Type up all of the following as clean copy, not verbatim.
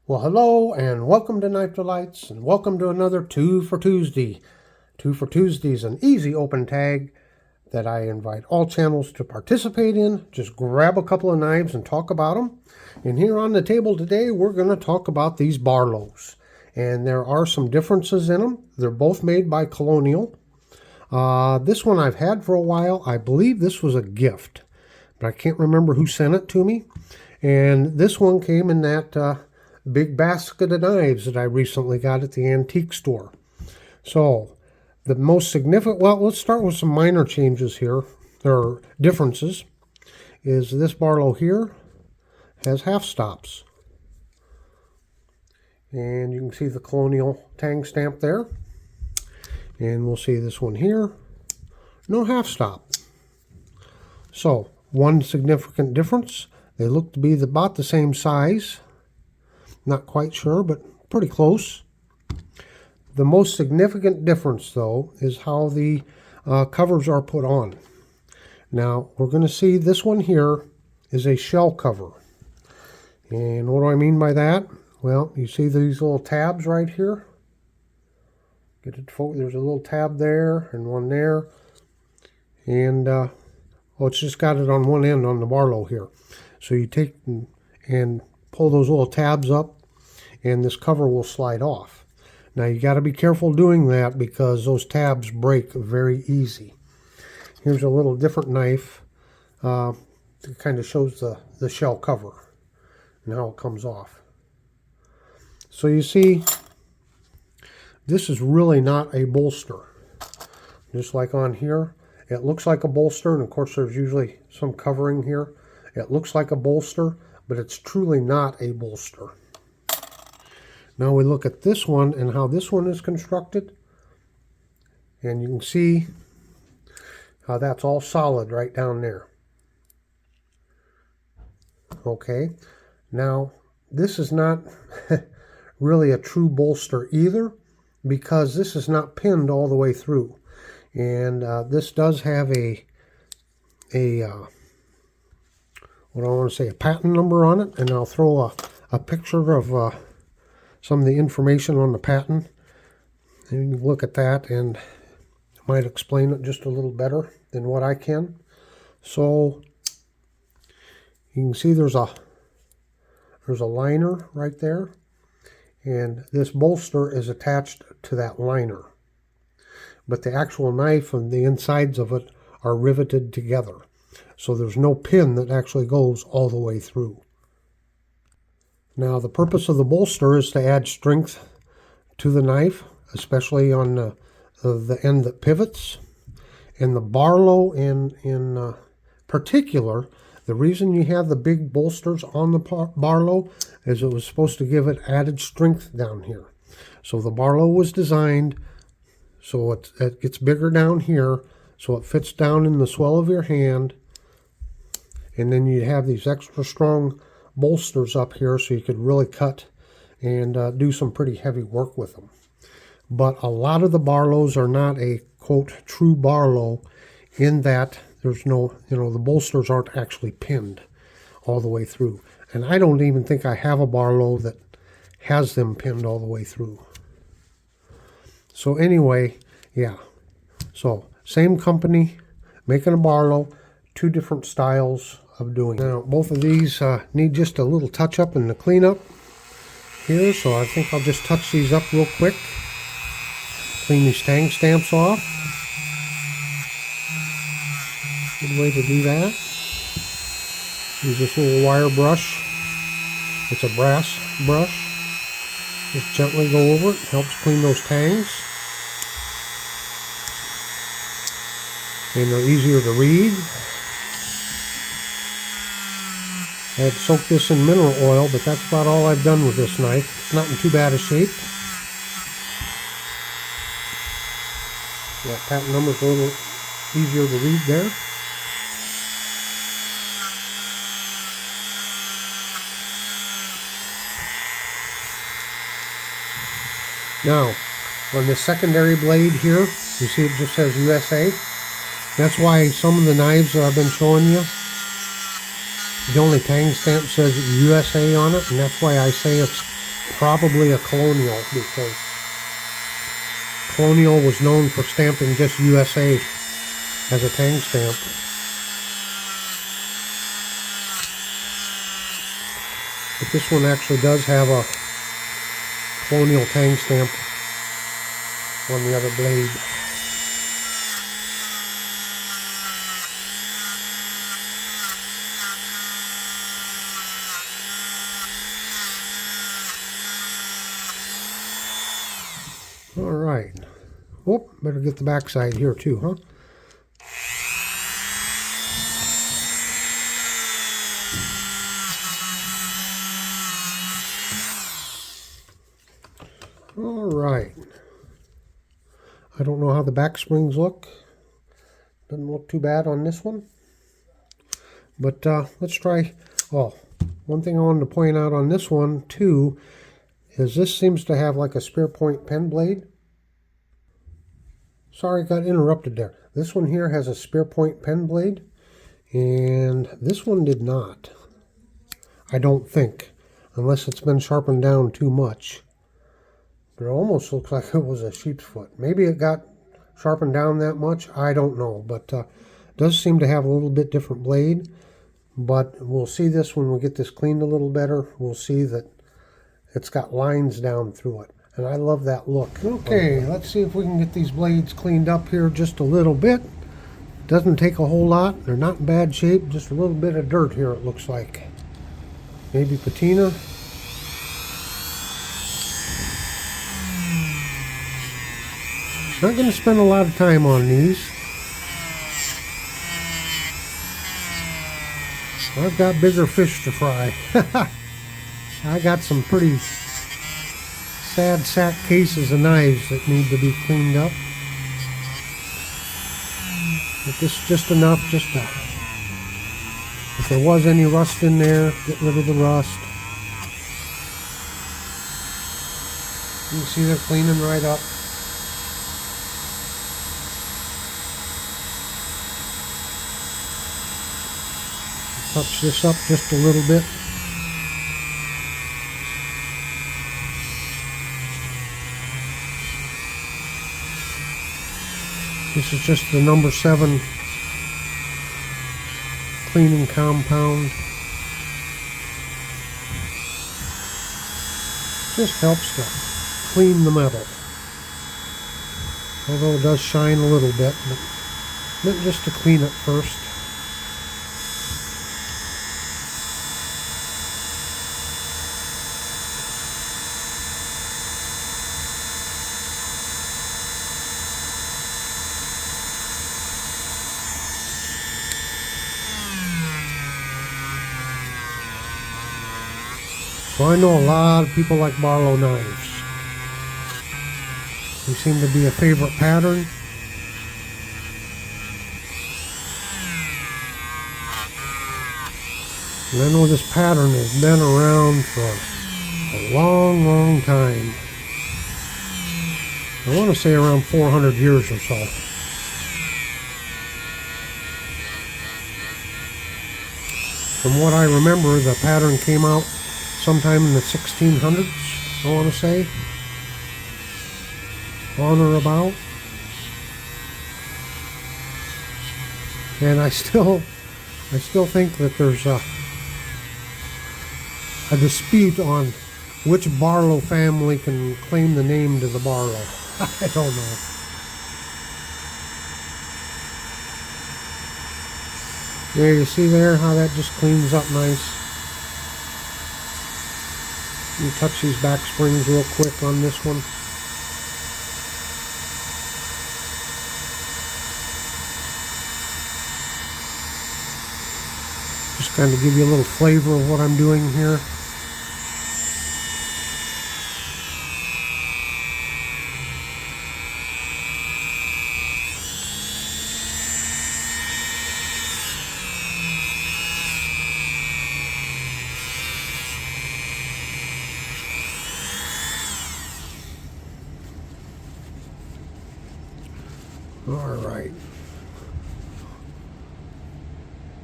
Well, hello and welcome to Knife Delights and welcome to another Two for Tuesday. Two for Tuesday is an easy open tag that I invite all channels to participate in. Just grab a couple of knives and talk about them. And here on the table today, we're going to talk about these Barlows. And there are some differences in them. They're both made by Colonial. This one I've had for a while. I believe this was a gift, but I can't remember who sent it to me. And this one came in that big basket of knives that I recently got at the antique store. So the most significant, well, let's start with some minor changes here, or differences, is this Barlow here has half stops. And you can see the Colonial tang stamp there. And we'll see this one here, no half stop. So one significant difference, they look to be about the same size. Not quite sure, but pretty close. The most significant difference, though, is how the covers are put on. Now, we're going to see this one here is a shell cover. And what do I mean by that? Well, you see these little tabs right here? Get it focused. There's a little tab there and one there. And, it's just got it on one end on the Barlow here. So you take and pull those little tabs up, and this cover will slide off. Now you got to be careful doing that because those tabs break very easy. Here's a little different knife. It kind of shows the shell cover and how it comes off. So you see, this is really not a bolster. Just like on here, it looks like a bolster, and of course there's usually some covering here. It looks like a bolster, but it's truly not a bolster. Now we look at this one and how this one is constructed. And you can see how that's all solid right down there. Okay, now this is not really a true bolster either, because this is not pinned all the way through. And this does have a what I want to say, a patent number on it, and I'll throw a picture of some of the information on the patent, and you can look at that and it might explain it just a little better than what I can. So you can see there's a liner right there, and this bolster is attached to that liner, but the actual knife and the insides of it are riveted together. So there's no pin that actually goes all the way through. Now the purpose of the bolster is to add strength to the knife, especially on the end that pivots. And the Barlow in particular, the reason you have the big bolsters on the Barlow is it was supposed to give it added strength down here. So the Barlow was designed so it gets bigger down here, so it fits down in the swell of your hand. And then you have these extra strong bolsters up here so you could really cut and do some pretty heavy work with them. But a lot of the Barlows are not a, quote, true Barlow in that there's no, the bolsters aren't actually pinned all the way through. And I don't even think I have a Barlow that has them pinned all the way through. So anyway, yeah. So same company making a Barlow, two different styles of doing it. Now both of these need just a little touch up in the cleanup here, so I think I'll just touch these up real quick. Clean these tang stamps off. Good way to do that. Use this little wire brush. It's a brass brush. Just gently go over it. Helps clean those tangs. And they're easier to read. I had soaked this in mineral oil, but that's about all I've done with this knife. It's not in too bad a shape. That patent number's a little easier to read there. Now, on the secondary blade here, you see it just says USA. That's why some of the knives that I've been showing you, the only tang stamp says USA on it, and that's why I say it's probably a Colonial, because Colonial was known for stamping just USA as a tang stamp. But this one actually does have a Colonial tang stamp on the other blade. All right. Oh, better get the back side here too, huh? All right. I don't know how the back springs look. Doesn't look too bad on this one. But let's try. Oh, one thing I wanted to point out on this one too is this seems to have like a spear point pen blade. Sorry, got interrupted there. This one here has a spear point pen blade, and this one did not. I don't think, unless it's been sharpened down too much. But it almost looks like it was a sheep's foot. Maybe it got sharpened down that much. I don't know, but it does seem to have a little bit different blade. But we'll see this when we get this cleaned a little better. We'll see that it's got lines down through it. And I love that look. Okay, let's see if we can get these blades cleaned up here just a little bit. Doesn't take a whole lot. They're not in bad shape. Just a little bit of dirt here, it looks like. Maybe patina. Not going to spend a lot of time on these. I've got bigger fish to fry. I got some pretty sad sack cases of knives that need to be cleaned up. But this is just enough just to, if there was any rust in there, get rid of the rust. You can see they're cleaning right up. Touch this up just a little bit. This is just the number 7 cleaning compound. Just helps to clean the metal. Although it does shine a little bit, but meant just to clean it first. So I know a lot of people like Barlow knives. They seem to be a favorite pattern. And I know this pattern has been around for a long, long time. I want to say around 400 years or so. From what I remember, the pattern came out sometime in the 1600s, I want to say, on or about. And I still think that there's a dispute on which Barlow family can claim the name to the Barlow. I don't know. There, you see there how that just cleans up nice. You touch these back springs real quick on this one. Just kind of give you a little flavor of what I'm doing here. Alright.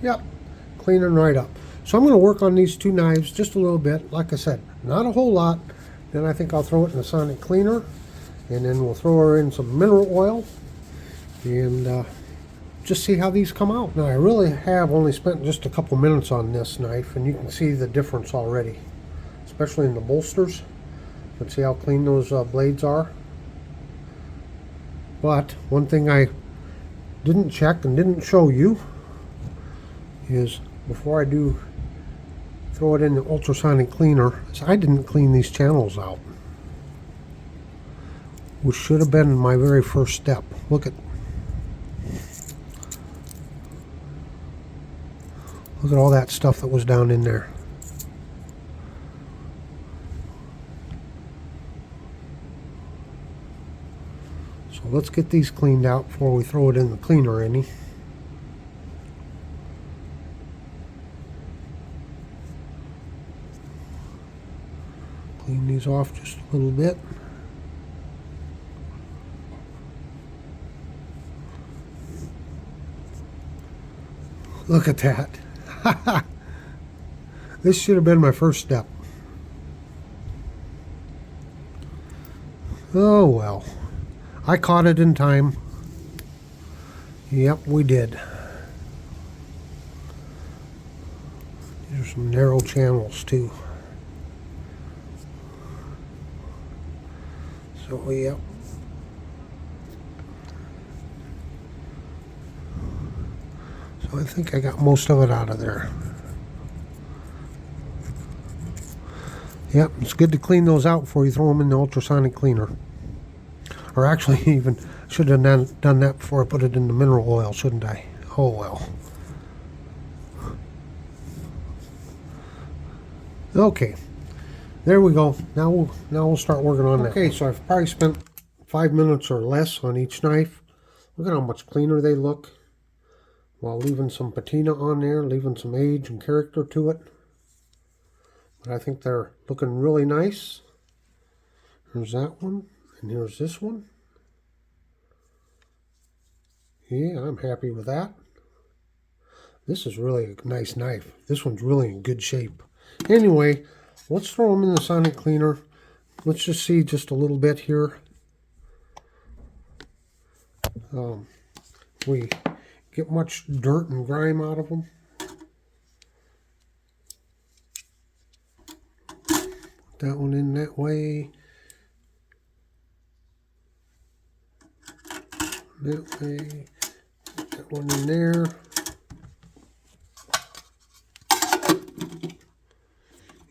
Yep, cleaning right up. So I'm going to work on these two knives just a little bit. Like I said, not a whole lot. Then I think I'll throw it in the sonic cleaner, and then we'll throw her in some mineral oil and just see how these come out. Now I really have only spent just a couple minutes on this knife, and you can see the difference already, especially in the bolsters. You can see how clean those blades are. But one thing I didn't check and didn't show you is before I do throw it in the ultrasonic cleaner, I didn't clean these channels out, which should have been my very first step. Look at all that stuff that was down in there. So let's get these cleaned out before we throw it in the cleaner any. Clean these off just a little bit. Look at that. This should have been my first step. Oh well. I caught it in time. Yep, we did. These are some narrow channels too. So yep. So I think I got most of it out of there. Yep, it's good to clean those out before you throw them in the ultrasonic cleaner. Or actually, even should have done that before I put it in the mineral oil, shouldn't I? Oh well. Okay, there we go. Now we'll start working on that. Okay, so I've probably spent 5 minutes or less on each knife. Look at how much cleaner they look, while leaving some patina on there, leaving some age and character to it. But I think they're looking really nice. Here's that one, and here's this one. Yeah, I'm happy with that. This is really a nice knife. This one's really in good shape. Anyway, let's throw them in the sonic cleaner. Let's just see just a little bit here. We get much dirt and grime out of them. Put that one in that way. That way. Put that one in there.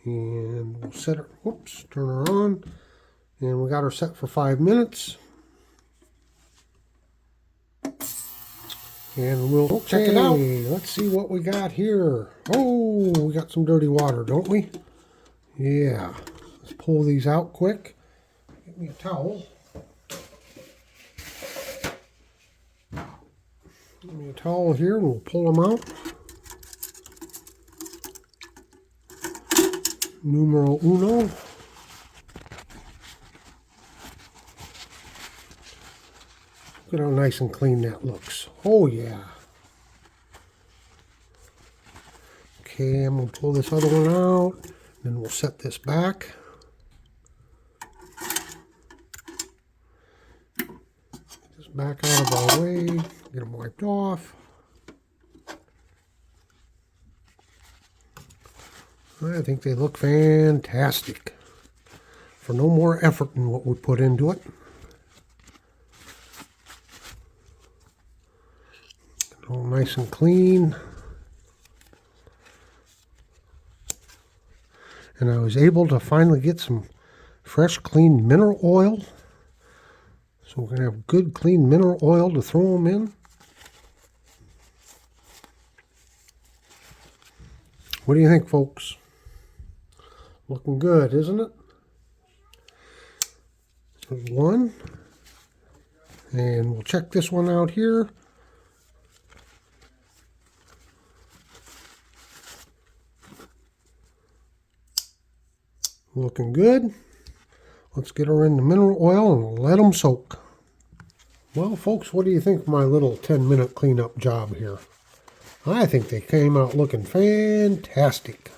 And we'll set her, whoops, turn her on. And we got her set for 5 minutes. And we'll check it out. Let's see what we got here. Oh, we got some dirty water, don't we? Yeah. Let's pull these out quick. Get me a towel. Get me a towel here and we'll pull them out. Numero uno. Look at how nice and clean that looks. Oh yeah. Okay, I'm going to pull this other one out. Then we'll set this back. Get this back out of our way. Get them wiped off. I think they look fantastic. For no more effort than what we put into it. All nice and clean. And I was able to finally get some fresh, clean mineral oil. So we're going to have good, clean mineral oil to throw them in. What do you think, folks? Looking good, isn't it? There's one. And we'll check this one out here. Looking good. Let's get her in the mineral oil and let them soak. Well, folks, what do you think of my little 10-minute cleanup job here? I think they came out looking fantastic.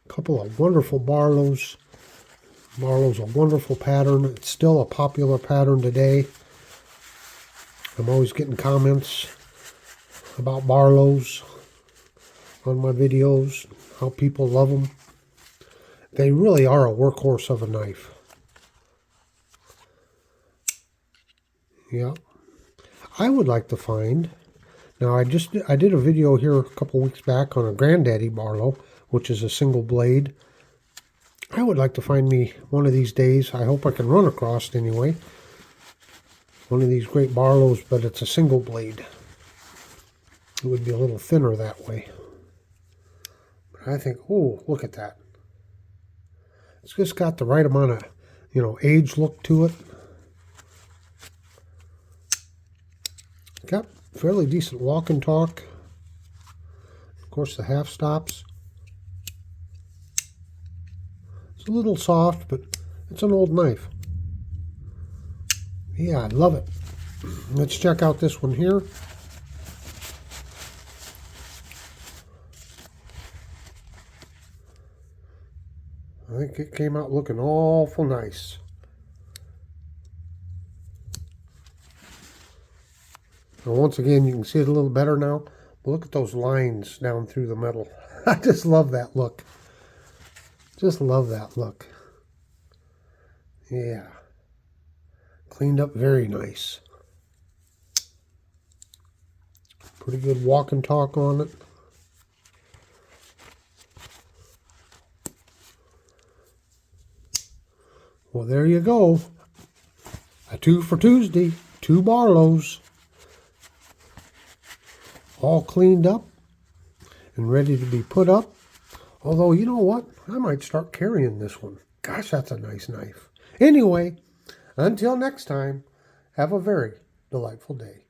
A couple of wonderful Barlows. Barlow's a wonderful pattern. It's still a popular pattern today. I'm always getting comments about Barlows on my videos, how people love them. They really are a workhorse of a knife. Yeah. I would like to find, now I did a video here a couple weeks back on a Granddaddy Barlow, which is a single blade. I would like to find me one of these days, I hope I can run across it anyway, one of these great Barlows, but it's a single blade. It would be a little thinner that way. But I think, oh, look at that. It's just got the right amount of, age look to it. Got fairly decent walk and talk. Of course, the half stops. It's a little soft, but it's an old knife. Yeah, I love it. Let's check out this one here. I think it came out looking awful nice. Now, once again, you can see it a little better now. But look at those lines down through the metal. I just love that look. Just love that look. Yeah. Cleaned up very nice. Pretty good walk and talk on it. Well, there you go. A 2 for Tuesday. 2 Barlows. All cleaned up and ready to be put up. Although, you know what? I might start carrying this one. Gosh, that's a nice knife. Anyway, until next time, have a very delightful day.